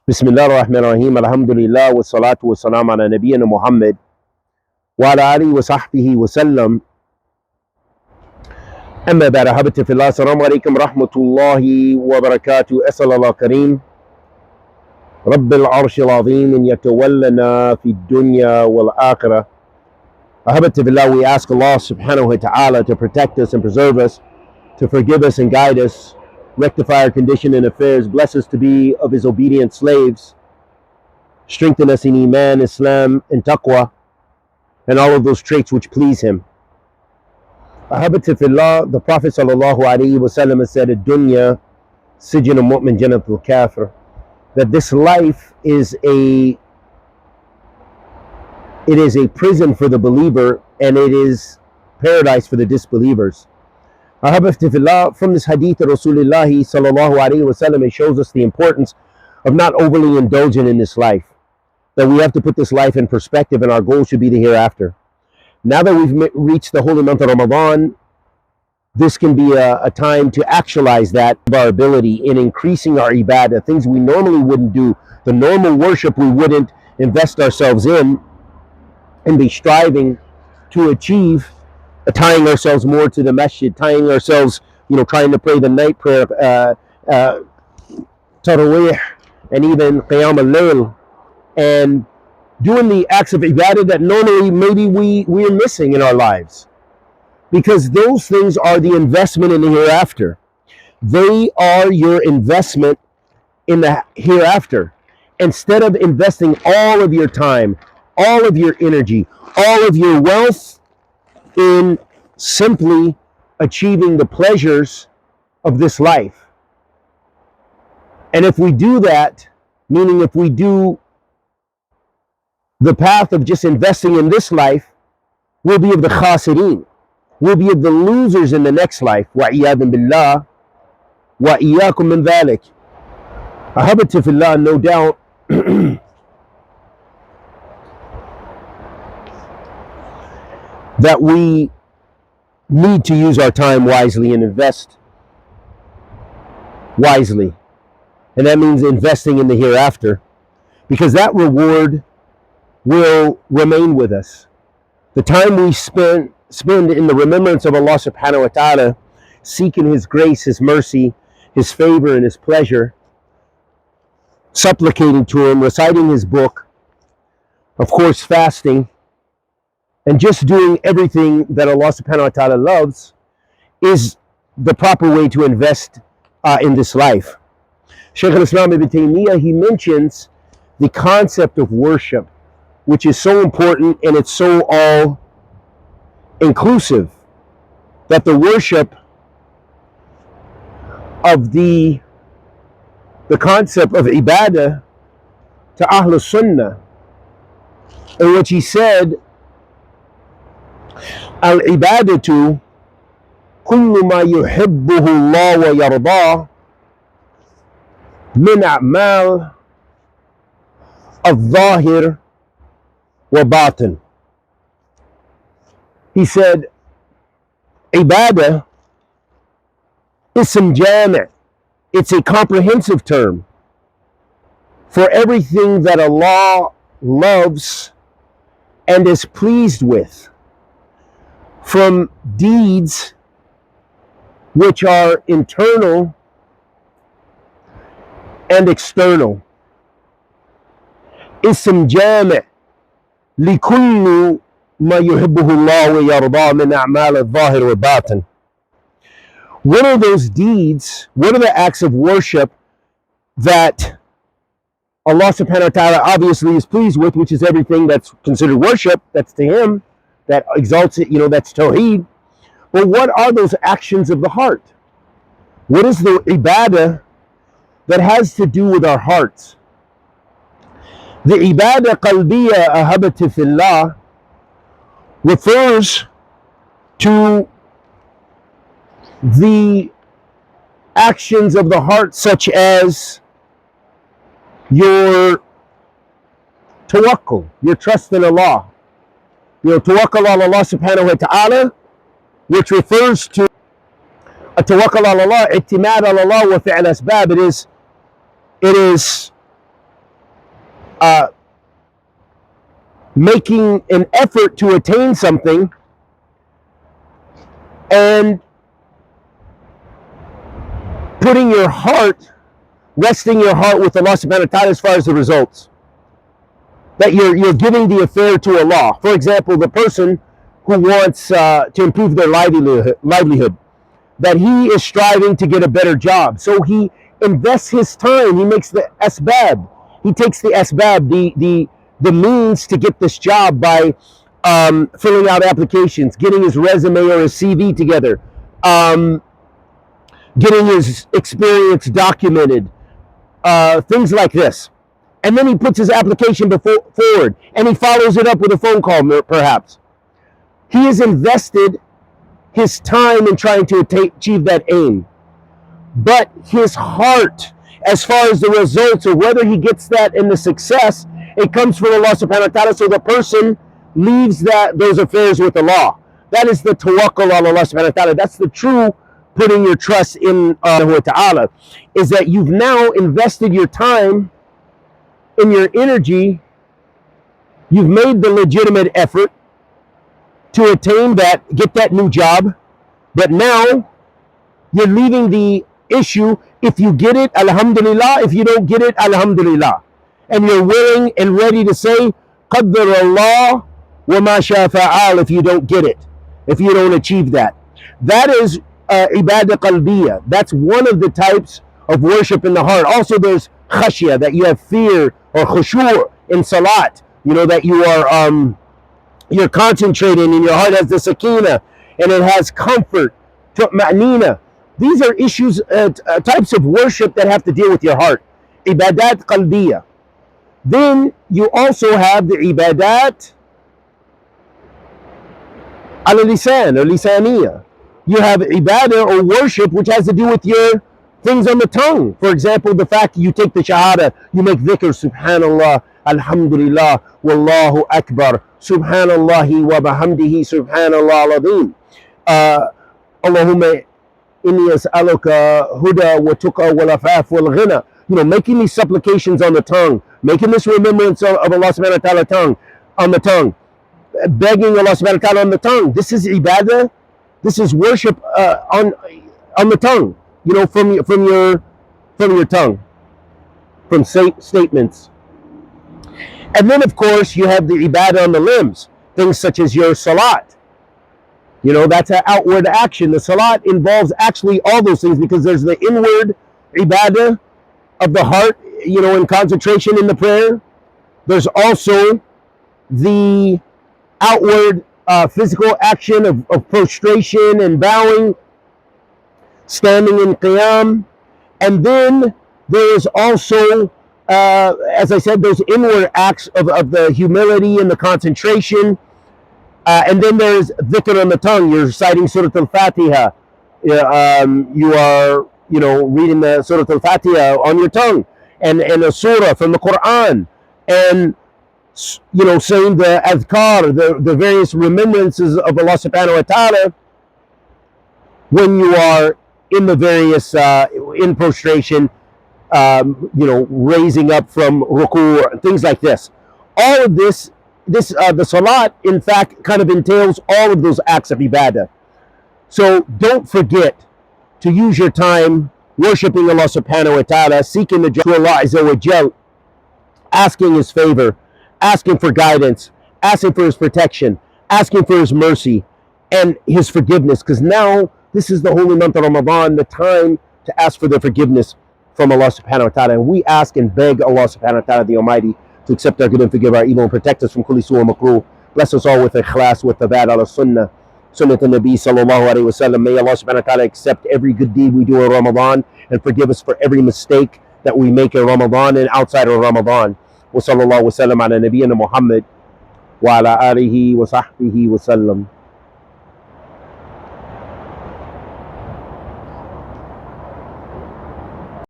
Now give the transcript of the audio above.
بسم الله الرحمن الرحيم الحمد لله والصلاة والسلام على نبينا محمد وعلى آله وصحبه وسلم أما بعد أحبتي في الله السلام عليكم ورحمة الله وبركاته. أسأل الله كريم رب العرش العظيم أن يتولنا في الدنيا والآخرة. أحبتي في الله, we ask Allah subhanahu wa ta'ala to protect us and preserve us, to forgive us and guide us, rectify our condition and affairs, bless us to be of His obedient slaves, strengthen us in Iman, Islam, and Taqwa, and all of those traits which please Him. Ahabati fillah, the Prophet sallallahu alaihi wasallam has said, "Dunya sijnu mu'min jannatul kafir," that this life is a prison for the believer and it is paradise for the disbelievers. From this hadith of Rasulullah sallallahu alaihi wasallam, it shows us the importance of not overly indulging in this life, that we have to put this life in perspective and our goal should be the hereafter. Now that we've reached the holy month of Ramadan, this can be a time to actualize that of our ability in increasing our ibadah, things we normally wouldn't do, the normal worship we wouldn't invest ourselves in and be striving to achieve, tying ourselves more to the masjid, tying ourselves, trying to pray the night prayer, tarawih, and even qiyam al-layl, and doing the acts of ibadah that normally maybe we're missing in our lives. Because those things are the investment in the hereafter. They are your investment in the hereafter. Instead of investing all of your time, all of your energy, all of your wealth in simply achieving the pleasures of this life. And if we do that, meaning if we do the path of just investing in this life, we'll be of the khasireen. We'll be of the losers in the next life. وَعِيَاذٍ بِاللَّهِ وَإِيَّاكُمْ مِنْ ذَلِكَ. Ahabati fillah, no doubt, that we need to use our time wisely and invest wisely. And that means investing in the hereafter, because that reward will remain with us. The time we spend in the remembrance of Allah subhanahu wa ta'ala, seeking His grace, His mercy, His favor, and His pleasure, supplicating to Him, reciting His book, of course fasting, and just doing everything that Allah subhanahu wa ta'ala loves, is the proper way to invest in this life. Shaykh al-Islam ibn Taymiyyah, he mentions the concept of worship, which is so important and it's so all inclusive, that the worship of the concept of ibadah to Ahl Sunnah, in which he said, Al-ibadatu kullu ma yuhibbuhu Allah wa yardah min a'mal al-zahir wa batin. He said, ibadah, ism jami', it's a comprehensive term for everything that Allah loves and is pleased with, from deeds which are internal and external. Ism jami' likullu ma yuhibbuhu Allah wa yardah min a'mal al-zahir wa batin. What are those deeds? What are the acts of worship that Allah subhanahu wa ta'ala obviously is pleased with, which is everything that's considered worship, that's to Him, that exalts it, that's tawheed. But what are those actions of the heart? What is the ibadah that has to do with our hearts? The ibadah qalbiyya, ahabati fillah, refers to the actions of the heart, such as your tawakkul, your trust in Allah. Tawakkul on Allah subhanahu wa ta'ala, which refers to a tawakkul on Allah, i'timad on Allah wa fi'al asbab. It is making an effort to attain something and putting your heart, resting your heart with Allah subhanahu wa ta'ala as far as the results. That you're giving the affair to Allah. For example, the person who wants to improve their livelihood, that he is striving to get a better job. So he invests his time, he makes the asbab. He takes the asbab, the means to get this job by filling out applications, getting his resume or his CV together, getting his experience documented, things like this. And then he puts his application forward, and he follows it up with a phone call, perhaps. He has invested his time in trying to achieve that aim. But his heart, as far as the results or whether he gets that in the success, it comes from Allah subhanahu wa ta'ala. So the person leaves those affairs with Allah. That is the tawakkul on Allah subhanahu wa ta'ala. That's the true putting your trust in Allah wa ta'ala. Is that you've now invested your time and your energy, you've made the legitimate effort to attain that, get that new job, but now you're leaving the issue. If you get it, alhamdulillah. If you don't get it, alhamdulillah. And you're willing and ready to say, qaddar Allah wa ma sha fa'al, if you don't get it, if you don't achieve that. That is ibadah qalbiyah. That's one of the types of worship in the heart. Also, there's khashiyah, that you have fear, or khushu' in salat. You know, that you are you're concentrating, and your heart has the sakina, and it has comfort, tu'ma'nina. These are issues, types of worship that have to deal with your heart. Ibadat qalbiyah. Then you also have the ibadat al-lisan or lisaniyah. You have ibadah or worship which has to do with your things on the tongue. For example, the fact you take the shahada, you make dhikr, subhanallah, alhamdulillah, wallahu akbar, subhanallahi wa bihamdihi, subhanallah al-azim. Allahumma inni as'aluka huda wa tuqa wal afaf wal ghina. You know, making these supplications on the tongue, making this remembrance of Allah subhanahu wa ta'ala on the tongue, begging Allah subhanahu wa ta'ala on the tongue. This is ibadah. This is worship on the tongue. You know, from your tongue, from statements. And then, of course, you have the ibadah on the limbs, things such as your salat. You know, that's an outward action. The salat involves actually all those things, because there's the inward ibadah of the heart, you know, in concentration in the prayer. There's also the outward physical action of prostration and bowing, standing in qiyam. And then there is also, as I said, those inward acts of the humility and the concentration. And then there's dhikr on the tongue. You're reciting Surah Al-Fatiha. You are, you know, reading the Surah Al-Fatiha on your tongue, and a surah from the Quran, and, you know, saying the adhkar, the various remembrances of Allah subhanahu wa ta'ala when you are in the various, in prostration, you know, raising up from ruku', things like this. All of this, the salat, in fact, kind of entails all of those acts of ibadah. So don't forget to use your time worshiping Allah subhanahu wa ta'ala, seeking the to Allah azza wa jal, asking His favor, asking for guidance, asking for His protection, asking for His mercy and His forgiveness. Because now this is the holy month of Ramadan, the time to ask for the forgiveness from Allah subhanahu wa ta'ala. And we ask and beg Allah subhanahu wa ta'ala, the Almighty, to accept our good and forgive our evil and protect us from kulli su' wa makruh. Bless us all with ikhlas, with tabat ala sunnah, sunnat al-Nabi sallallahu alayhi wa sallam. May Allah subhanahu wa ta'ala accept every good deed we do in Ramadan and forgive us for every mistake that we make in Ramadan and outside of Ramadan. Wa sallallahu wa sallam ala nabiyyina Muhammad wa ala alihi wa sahbihi wa sallam.